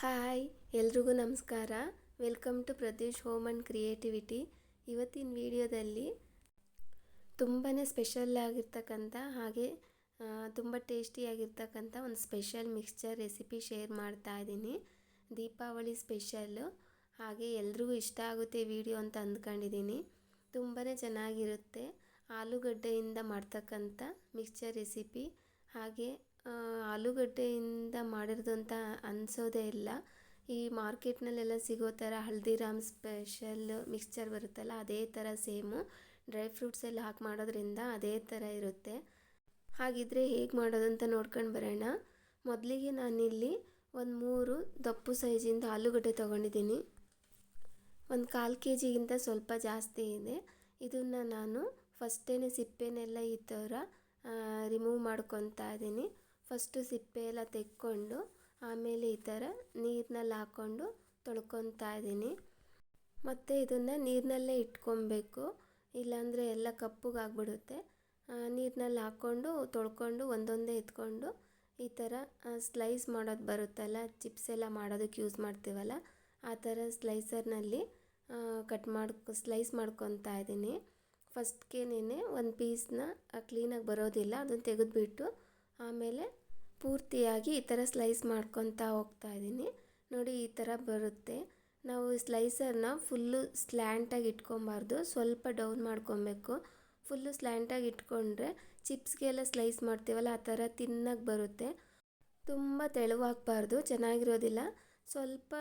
Hi ಎಲ್ರಿಗೂ ನಮಸ್ಕಾರ. Welcome to Pradesh home and creativity. ಇವತ್ತಿನ ವಿಡಿಯೋದಲ್ಲಿ ತುಂಬಾ ಸ್ಪೆಷಲ್ ಆಗಿರ್ತಕ್ಕಂಥ ಹಾಗೆ ತುಂಬ ಟೇಸ್ಟಿಯಾಗಿರ್ತಕ್ಕಂಥ ಒಂದು ಸ್ಪೆಷಲ್ ಮಿಕ್ಸ್ಚರ್ ರೆಸಿಪಿ ಶೇರ್ ಮಾಡ್ತಾ ಇದ್ದೀನಿ. ದೀಪಾವಳಿ ಸ್ಪೆಷಲ್ಲು, ಹಾಗೆ ಎಲ್ರಿಗೂ ಇಷ್ಟ ಆಗುತ್ತೆ ವಿಡಿಯೋ ಅಂತ ಅಂದ್ಕೊಂಡಿದ್ದೀನಿ. ತುಂಬಾ ಚೆನ್ನಾಗಿರುತ್ತೆ. ಆಲೂಗಡ್ಡೆಯಿಂದ ಮಾಡ್ತಕ್ಕಂಥ ಮಿಕ್ಸ್ಚರ್ ರೆಸಿಪಿ. ಹಾಗೆ ಆಲೂಗಡ್ಡೆಯಿಂದ ಮಾಡಿರೋದು ಅಂತ ಅನಿಸೋದೇ ಇಲ್ಲ. ಈ ಮಾರ್ಕೆಟ್ನಲ್ಲೆಲ್ಲ ಸಿಗೋ ಥರ ಹಲ್ದಿರಾಮ್ ಸ್ಪೆಷಲ್ ಮಿಕ್ಸ್ಚರ್ ಬರುತ್ತಲ್ಲ, ಅದೇ ಥರ ಸೇಮು ಡ್ರೈ ಫ್ರೂಟ್ಸ್ ಎಲ್ಲ ಹಾಕಿ ಮಾಡೋದ್ರಿಂದ ಅದೇ ಥರ ಇರುತ್ತೆ. ಹಾಗಿದ್ರೆ ಹೇಗೆ ಮಾಡೋದು ಅಂತ ನೋಡ್ಕೊಂಡು ಬರೋಣ. ಮೊದಲಿಗೆ ನಾನಿಲ್ಲಿ ಒಂದು 3 ದಪ್ಪು ಸೈಜಿಂದ ಆಲೂಗಡ್ಡೆ ತೊಗೊಂಡಿದ್ದೀನಿ. ಒಂದು 1/4 kg ಸ್ವಲ್ಪ ಜಾಸ್ತಿ ಇದೆ. ಇದನ್ನು ನಾನು ಫಸ್ಟೇ ಸಿಪ್ಪೆನೆಲ್ಲ ಈ ಥರ ರಿಮೂವ್ ಮಾಡ್ಕೊತಾ ಇದ್ದೀನಿ. ಫಸ್ಟು ಸಿಪ್ಪೆ ಎಲ್ಲ ತೆಕ್ಕೊಂಡು ಆಮೇಲೆ ಈ ಥರ ನೀರಿನಲ್ಲಿ ಹಾಕ್ಕೊಂಡು ತೊಳ್ಕೊತಾ ಇದ್ದೀನಿ. ಮತ್ತು ಇದನ್ನು ನೀರಿನಲ್ಲೇ ಇಟ್ಕೊಬೇಕು, ಇಲ್ಲಾಂದರೆ ಎಲ್ಲ ಕಪ್ಪಗಾಗ್ಬಿಡುತ್ತೆ. ನೀರಿನಲ್ಲಿ ಹಾಕ್ಕೊಂಡು ತೊಳ್ಕೊಂಡು ಒಂದೊಂದೇ ಎತ್ಕೊಂಡು ಈ ಥರ ಸ್ಲೈಸ್ ಮಾಡೋದು ಬರುತ್ತಲ್ಲ, ಚಿಪ್ಸ್ ಎಲ್ಲ ಮಾಡೋದಕ್ಕೆ ಯೂಸ್ ಮಾಡ್ತೀವಲ್ಲ, ಆ ಥರ ಸ್ಲೈಸರ್ನಲ್ಲಿ ಸ್ಲೈಸ್ ಮಾಡ್ಕೊತಾ ಇದ್ದೀನಿ. ಫಸ್ಟ್ಗೇನೆ ಒಂದು ಪೀಸ್ನ ಕ್ಲೀನಾಗಿ ಬರೋದಿಲ್ಲ, ಅದನ್ನು ತೆಗೆದುಬಿಟ್ಟು ಆಮೇಲೆ ಪೂರ್ತಿಯಾಗಿ ಈ ಥರ ಸ್ಲೈಸ್ ಮಾಡ್ಕೊತಾ ಹೋಗ್ತಾ ಇದ್ದೀನಿ. ನೋಡಿ, ಈ ಥರ ಬರುತ್ತೆ. ನಾವು ಸ್ಲೈಸರ್ನ ಫುಲ್ಲು ಸ್ಲ್ಯಾಂಟಾಗಿ ಇಟ್ಕೊಬಾರ್ದು, ಸ್ವಲ್ಪ ಡೌನ್ ಮಾಡ್ಕೊಬೇಕು. ಫುಲ್ಲು ಸ್ಲ್ಯಾಂಟಾಗಿ ಇಟ್ಕೊಂಡ್ರೆ ಚಿಪ್ಸ್ಗೆಲ್ಲ ಸ್ಲೈಸ್ ಮಾಡ್ತೀವಲ್ಲ, ಆ ಥರ ತಿನ್ನಕ್ಕೆ ಬರುತ್ತೆ. ತುಂಬ ತೆಳುವಾಗಬಾರ್ದು, ಚೆನ್ನಾಗಿರೋದಿಲ್ಲ. ಸ್ವಲ್ಪ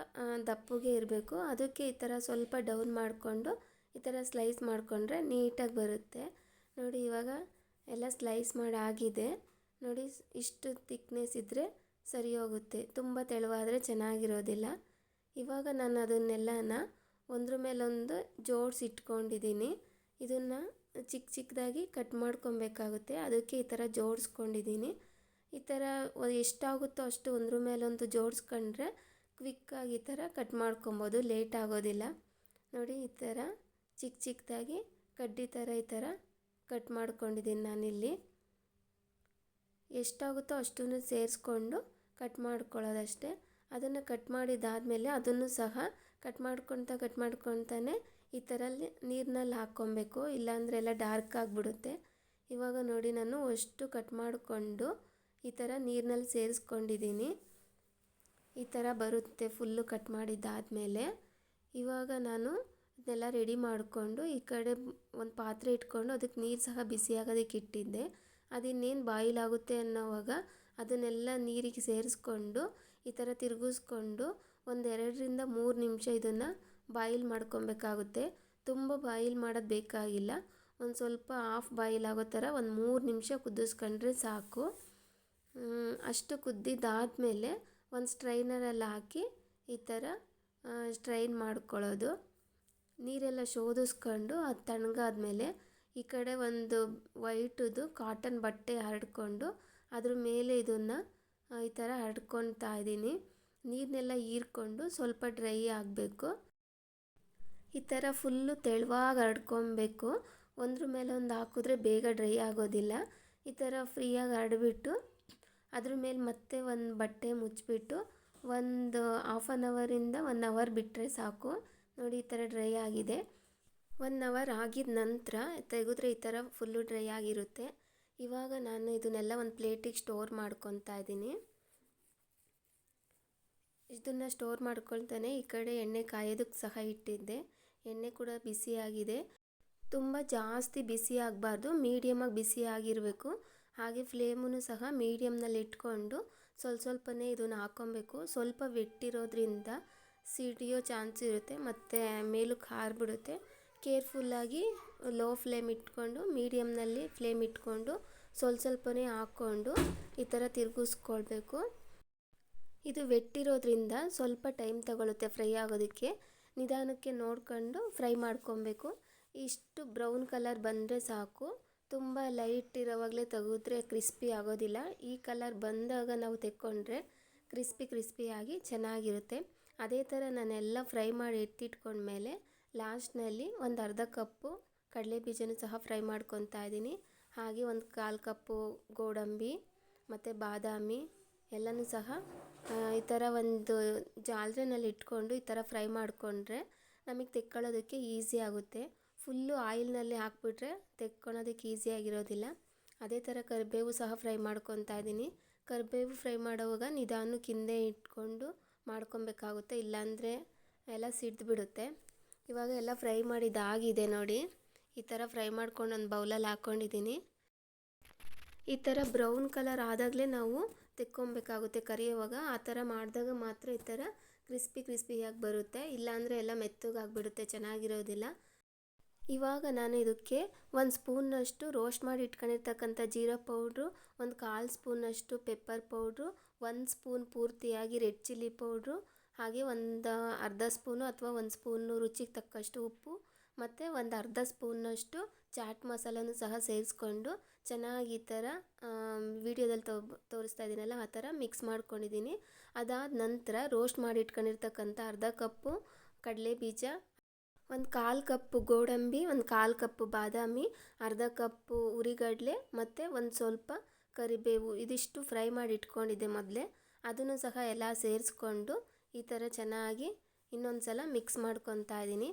ದಪ್ಪಗೆ ಇರಬೇಕು. ಅದಕ್ಕೆ ಈ ಥರ ಸ್ವಲ್ಪ ಡೌನ್ ಮಾಡಿಕೊಂಡು ಈ ಥರ ಸ್ಲೈಸ್ ಮಾಡಿಕೊಂಡ್ರೆ ನೀಟಾಗಿ ಬರುತ್ತೆ. ನೋಡಿ, ಇವಾಗ ಎಲ್ಲ ಸ್ಲೈಸ್ ಮಾಡಿ ಆಗಿದೆ. ನೋಡಿ, ಇಷ್ಟು ತಿಕ್ನೆಸ್ ಇದ್ದರೆ ಸರಿ ಹೋಗುತ್ತೆ. ತುಂಬ ತೆಳುವಾದರೆ ಚೆನ್ನಾಗಿರೋದಿಲ್ಲ. ಇವಾಗ ನಾನು ಅದನ್ನೆಲ್ಲನ ಒಂದ್ರ ಮೇಲೊಂದು ಜೋಡಿಸಿ ಇಟ್ಕೊಂಡಿದ್ದೀನಿ. ಇದನ್ನು ಚಿಕ್ಕ ಚಿಕ್ಕದಾಗಿ ಕಟ್ ಮಾಡ್ಕೊಬೇಕಾಗುತ್ತೆ, ಅದಕ್ಕೆ ಈ ಥರ ಜೋಡಿಸ್ಕೊಂಡಿದ್ದೀನಿ. ಈ ಥರ ಎಷ್ಟಾಗುತ್ತೋ ಅಷ್ಟು ಒಂದ್ರ ಮೇಲೊಂದು ಜೋಡಿಸ್ಕೊಂಡ್ರೆ ಕ್ವಿಕ್ಕಾಗಿ ಈ ಥರ ಕಟ್ ಮಾಡ್ಕೊಬೋದು, ಲೇಟ್ ಆಗೋದಿಲ್ಲ. ನೋಡಿ, ಈ ಥರ ಚಿಕ್ಕ ಚಿಕ್ಕದಾಗಿ ಕಡ್ಡಿ ಥರ ಈ ಥರ ಕಟ್ ಮಾಡ್ಕೊಂಡಿದ್ದೀನಿ ನಾನಿಲ್ಲಿ. ಎಷ್ಟಾಗುತ್ತೋ ಅಷ್ಟನ್ನು ಸೇರಿಸ್ಕೊಂಡು ಕಟ್ ಮಾಡ್ಕೊಳ್ಳೋದಷ್ಟೇ. ಅದನ್ನು ಕಟ್ ಮಾಡಿದ್ದಾದಮೇಲೆ ಅದನ್ನು ಸಹ ಕಟ್ ಮಾಡ್ಕೊತಾನೆ ಈ ಥರ ನೀರಿನಲ್ಲಿ ಹಾಕ್ಕೊಬೇಕು, ಇಲ್ಲಾಂದರೆ ಎಲ್ಲ ಡಾರ್ಕ್ ಆಗಿಬಿಡುತ್ತೆ. ಇವಾಗ ನೋಡಿ, ನಾನು ಅಷ್ಟು ಕಟ್ ಮಾಡಿಕೊಂಡು ಈ ಥರ ನೀರಿನಲ್ಲಿ ಸೇರಿಸ್ಕೊಂಡಿದ್ದೀನಿ. ಈ ಥರ ಬರುತ್ತೆ ಫುಲ್ಲು ಕಟ್ ಮಾಡಿದ್ದಾದಮೇಲೆ. ಇವಾಗ ನಾನು ಇದನ್ನೆಲ್ಲ ರೆಡಿ ಮಾಡಿಕೊಂಡು ಈ ಕಡೆ ಒಂದು ಪಾತ್ರೆ ಇಟ್ಕೊಂಡು ಅದಕ್ಕೆ ನೀರು ಸಹ ಬಿಸಿಯಾಗೋದಕ್ಕೆ ಇಟ್ಟಿದ್ದೆ. ಅದಿನ್ನೇನು ಬಾಯ್ಲ್ ಆಗುತ್ತೆ ಅನ್ನೋವಾಗ ಅದನ್ನೆಲ್ಲ ನೀರಿಗೆ ಸೇರಿಸ್ಕೊಂಡು ಈ ಥರ ತಿರುಗಿಸ್ಕೊಂಡು ಒಂದು 2ರಿಂದ 3 ನಿಮಿಷ ಇದನ್ನು ಬಾಯ್ಲ್ ಮಾಡ್ಕೊಬೇಕಾಗುತ್ತೆ. ತುಂಬ ಬಾಯ್ಲ್ ಮಾಡೋದು ಬೇಕಾಗಿಲ್ಲ, ಒಂದು ಸ್ವಲ್ಪ ಹಾಫ್ ಬಾಯ್ಲ್ ಆಗೋ ಥರ ಒಂದು 3 ನಿಮಿಷ ಕುದಿಸ್ಕೊಂಡ್ರೆ ಸಾಕು. ಅಷ್ಟು ಕುದ್ದಿದ್ದಾದಮೇಲೆ ಒಂದು ಸ್ಟ್ರೈನರಲ್ಲಿ ಹಾಕಿ ಈ ಥರ ಸ್ಟ್ರೈನ್ ಮಾಡ್ಕೊಳ್ಳೋದು. ನೀರೆಲ್ಲ ಶೋಧಿಸ್ಕೊಂಡು ಅದು ತಣ್ಣಗಾದ್ಮೇಲೆ ಈ ಕಡೆ ಒಂದು ವೈಟದು ಕಾಟನ್ ಬಟ್ಟೆ ಹರಡ್ಕೊಂಡು ಅದ್ರ ಮೇಲೆ ಇದನ್ನು ಈ ಥರ ಹರಡ್ಕೊತಾ ಇದ್ದೀನಿ. ನೀರನ್ನೆಲ್ಲ ಹೀರ್ಕೊಂಡು ಸ್ವಲ್ಪ ಡ್ರೈ ಆಗಬೇಕು. ಈ ಥರ ಫುಲ್ಲು ತೆಳುವಾಗಿ ಹರಡ್ಕೊಬೇಕು. ಒಂದ್ರ ಮೇಲೆ ಒಂದು ಹಾಕಿದ್ರೆ ಬೇಗ ಡ್ರೈ ಆಗೋದಿಲ್ಲ. ಈ ಥರ ಫ್ರೀಯಾಗಿ ಹರಡ್ಬಿಟ್ಟು ಅದ್ರ ಮೇಲೆ ಮತ್ತೆ ಒಂದು ಬಟ್ಟೆ ಮುಚ್ಚಿಬಿಟ್ಟು ಒಂದು ಹಾಫ್ ಆನ್ ಅವರಿಂದ 1 ಅವರ್ ಬಿಟ್ಟರೆ ಸಾಕು. ನೋಡಿ, ಈ ಥರ ಡ್ರೈ ಆಗಿದೆ. 1 ಅವರ್ ಆಗಿದ ನಂತರ ತೆಗೆದ್ರೆ ಈ ಥರ ಫುಲ್ಲು ಡ್ರೈ ಆಗಿರುತ್ತೆ. ಇವಾಗ ನಾನು ಇದನ್ನೆಲ್ಲ ಒಂದು ಪ್ಲೇಟಿಗೆ ಸ್ಟೋರ್ ಮಾಡ್ಕೊತಾ ಇದ್ದೀನಿ. ಇದನ್ನು ಸ್ಟೋರ್ ಮಾಡ್ಕೊಳ್ತಾನೆ ಈ ಕಡೆ ಎಣ್ಣೆ ಕಾಯೋದಕ್ಕೆ ಸಹ ಇಟ್ಟಿದ್ದೆ. ಎಣ್ಣೆ ಕೂಡ ಬಿಸಿಯಾಗಿದೆ. ತುಂಬ ಜಾಸ್ತಿ ಬಿಸಿ ಆಗಬಾರ್ದು, ಮೀಡಿಯಮಾಗಿ ಬಿಸಿ ಆಗಿರಬೇಕು. ಹಾಗೆ ಫ್ಲೇಮನ್ನು ಸಹ ಮೀಡಿಯಮ್ನಲ್ಲಿ ಇಟ್ಕೊಂಡು ಸ್ವಲ್ಪನೇ ಇದನ್ನು ಹಾಕ್ಕೊಬೇಕು. ಸ್ವಲ್ಪ ವೆಟ್ಟಿರೋದ್ರಿಂದ ಸಿಡಿಯೋ ಚಾನ್ಸ್ ಇರುತ್ತೆ ಮತ್ತು ಮೇಲಕ್ಕೆ ಹಾರಿಬಿಡುತ್ತೆ. ಕೇರ್ಫುಲ್ಲಾಗಿ ಲೋ ಫ್ಲೇಮ್ ಇಟ್ಕೊಂಡು ಮೀಡಿಯಮ್ನಲ್ಲಿ ಫ್ಲೇಮ್ ಇಟ್ಕೊಂಡು ಸ್ವಲ್ಪನೇ ಹಾಕ್ಕೊಂಡು ಈ ಥರ ತಿರುಗಿಸ್ಕೊಳ್ಬೇಕು. ಇದು ವೆಟ್ಟಿರೋದ್ರಿಂದ ಸ್ವಲ್ಪ ಟೈಮ್ ತಗೊಳುತ್ತೆ ಫ್ರೈ ಆಗೋದಕ್ಕೆ. ನಿಧಾನಕ್ಕೆ ನೋಡ್ಕೊಂಡು ಫ್ರೈ ಮಾಡ್ಕೊಬೇಕು. ಇಷ್ಟು ಬ್ರೌನ್ ಕಲರ್ ಬಂದರೆ ಸಾಕು. ತುಂಬ ಲೈಟ್ ಇರೋವಾಗಲೇ ತೆಗೆದ್ರೆ ಕ್ರಿಸ್ಪಿ ಆಗೋದಿಲ್ಲ. ಈ ಕಲರ್ ಬಂದಾಗ ನಾವು ತೆಕ್ಕೊಂಡ್ರೆ ಕ್ರಿಸ್ಪಿಯಾಗಿ ಚೆನ್ನಾಗಿರುತ್ತೆ. ಅದೇ ಥರ ನಾನೆಲ್ಲ ಫ್ರೈ ಮಾಡಿ ಎತ್ತಿಟ್ಕೊಂಡ್ಮೇಲೆ ಲಾಸ್ಟ್ನಲ್ಲಿ ಒಂದು ಅರ್ಧ ಕಪ್ಪು ಕಡಲೆ ಬೀಜನೂ ಸಹ ಫ್ರೈ ಮಾಡ್ಕೊತಾ ಇದ್ದೀನಿ. ಹಾಗೆ ಒಂದು 1/4 ಕಪ್ಪು ಗೋಡಂಬಿ ಮತ್ತು ಬಾದಾಮಿ ಎಲ್ಲನೂ ಸಹ ಈ ಥರ ಒಂದು ಜಾಲರಿನಲ್ಲಿ ಇಟ್ಕೊಂಡು ಈ ಥರ ಫ್ರೈ ಮಾಡಿಕೊಂಡ್ರೆ ನಮಗೆ ತೆಕ್ಕೊಳ್ಳೋದಕ್ಕೆ ಈಸಿ ಆಗುತ್ತೆ. ಫುಲ್ಲು ಆಯಿಲ್ನಲ್ಲಿ ಹಾಕ್ಬಿಟ್ರೆ ತೆಕ್ಕೊಳ್ಳೋದಕ್ಕೆ ಈಸಿಯಾಗಿರೋದಿಲ್ಲ. ಅದೇ ಥರ ಕರಿಬೇವು ಸಹ ಫ್ರೈ ಮಾಡ್ಕೊತಾ ಇದ್ದೀನಿ. ಕರಿಬೇವು ಫ್ರೈ ಮಾಡೋವಾಗ ನಿಧಾನಕ್ಕೆ ಹಿಂದೆ ಇಟ್ಕೊಂಡು ಮಾಡ್ಕೊಬೇಕಾಗುತ್ತೆ, ಇಲ್ಲಾಂದರೆ ಎಲ್ಲ ಸಿಡ್ದುಬಿಡುತ್ತೆ. ಇವಾಗ ಎಲ್ಲ ಫ್ರೈ ಮಾಡಿದ್ದಾಗಿದೆ ನೋಡಿ. ಈ ಥರ ಫ್ರೈ ಮಾಡ್ಕೊಂಡು ಒಂದು ಬೌಲಲ್ಲಿ ಹಾಕ್ಕೊಂಡಿದ್ದೀನಿ. ಈ ಥರ ಬ್ರೌನ್ ಕಲರ್ ಆದಾಗಲೇ ನಾವು ತೆಕ್ಕೊಬೇಕಾಗುತ್ತೆ ಕರಿಯುವಾಗ. ಆ ಥರ ಮಾಡಿದಾಗ ಮಾತ್ರ ಈ ಥರ ಕ್ರಿಸ್ಪಿಯಾಗಿ ಬರುತ್ತೆ, ಇಲ್ಲಾಂದರೆ ಎಲ್ಲ ಮೆತ್ತಗಾಗಿಬಿಡುತ್ತೆ, ಚೆನ್ನಾಗಿರೋದಿಲ್ಲ. ಇವಾಗ ನಾನು ಇದಕ್ಕೆ 1 ಸ್ಪೂನ್ನಷ್ಟು ರೋಸ್ಟ್ ಮಾಡಿ ಇಟ್ಕೊಂಡಿರ್ತಕ್ಕಂಥ ಜೀರಾ ಪೌಡ್ರು, 1/4 ಸ್ಪೂನಷ್ಟು ಪೆಪ್ಪರ್ ಪೌಡ್ರು, 1 ಸ್ಪೂನ್ ಪೂರ್ತಿಯಾಗಿ ರೆಡ್ ಚಿಲ್ಲಿ ಪೌಡ್ರು, ಹಾಗೆ ಒಂದು ಅರ್ಧ ಸ್ಪೂನು ಅಥವಾ 1 ಸ್ಪೂನು ರುಚಿಗೆ ತಕ್ಕಷ್ಟು ಉಪ್ಪು ಮತ್ತು ಒಂದು ಅರ್ಧ ಸ್ಪೂನ್ನಷ್ಟು ಚಾಟ್ ಮಸಾಲನೂ ಸಹ ಸೇರಿಸ್ಕೊಂಡು ಚೆನ್ನಾಗಿ ಈ ಥರ ವಿಡಿಯೋದಲ್ಲಿ ತೋರಿಸ್ತಾ ಇದ್ದೀನಲ್ಲ ಆ ಥರ ಮಿಕ್ಸ್ ಮಾಡ್ಕೊಂಡಿದ್ದೀನಿ. ಅದಾದ ನಂತರ ರೋಸ್ಟ್ ಮಾಡಿ ಇಟ್ಕೊಂಡಿರ್ತಕ್ಕಂಥ ಅರ್ಧ ಕಪ್ಪು ಕಡಲೆ ಬೀಜ, 1/4 ಕಪ್ಪು ಗೋಡಂಬಿ, 1/4 ಕಪ್ಪು ಬಾದಾಮಿ, ಅರ್ಧ ಕಪ್ಪು ಹುರಿಗಡಲೆ ಮತ್ತು ಒಂದು ಸ್ವಲ್ಪ ಕರಿಬೇವು, ಇದಿಷ್ಟು ಫ್ರೈ ಮಾಡಿ ಇಟ್ಕೊಂಡಿದ್ದೆ ಮೊದಲೇ. ಅದನ್ನು ಸಹ ಎಲ್ಲ ಸೇರಿಸ್ಕೊಂಡು ಈ ಥರ ಚೆನ್ನಾಗಿ ಇನ್ನೊಂದು ಸಲ ಮಿಕ್ಸ್ ಮಾಡ್ಕೊತಾ ಇದ್ದೀನಿ.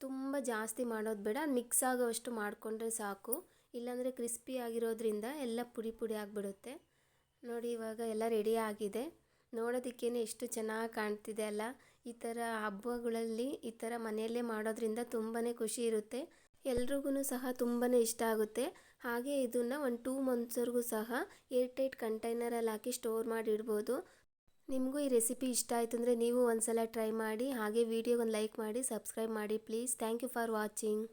ತುಂಬ ಜಾಸ್ತಿ ಮಾಡೋದು ಬೇಡ, ಮಿಕ್ಸ್ ಆಗೋವಷ್ಟು ಮಾಡಿಕೊಂಡ್ರೆ ಸಾಕು, ಇಲ್ಲಾಂದರೆ ಕ್ರಿಸ್ಪಿ ಆಗಿರೋದ್ರಿಂದ ಎಲ್ಲ ಪುಡಿ ಆಗಿಬಿಡುತ್ತೆ. ನೋಡಿ ಇವಾಗ ಎಲ್ಲ ರೆಡಿ ಆಗಿದೆ. ನೋಡೋದಕ್ಕೇನೆ ಎಷ್ಟು ಚೆನ್ನಾಗಿ ಕಾಣ್ತಿದೆ ಅಲ್ಲ. ಈ ಥರ ಹಬ್ಬಗಳಲ್ಲಿ ಈ ಥರ ಮನೆಯಲ್ಲೇ ಮಾಡೋದ್ರಿಂದ ತುಂಬಾ ಖುಷಿ ಇರುತ್ತೆ, ಎಲ್ರಿಗೂ ಸಹ ತುಂಬಾ ಇಷ್ಟ ಆಗುತ್ತೆ. ಹಾಗೆ ಇದನ್ನು ಒಂದು 2 ಮಂತ್ಸ್ವರೆಗೂ ಸಹ ಏರ್ಟೈಟ್ ಕಂಟೈನರಲ್ಲಿ ಹಾಕಿ ಸ್ಟೋರ್ ಮಾಡಿ ಇಡ್ಬೋದು. ನಿಮಗೂ ಈ ರೆಸಿಪಿ ಇಷ್ಟ ಆಯಿತು ಅಂದರೆ ನೀವು ಒಂದು ಸಲ ಟ್ರೈ ಮಾಡಿ. ಹಾಗೆ ವಿಡಿಯೋಗೊಂದು ಲೈಕ್ ಮಾಡಿ, ಸಬ್ಸ್ಕ್ರೈಬ್ ಮಾಡಿ please. Thank you for watching.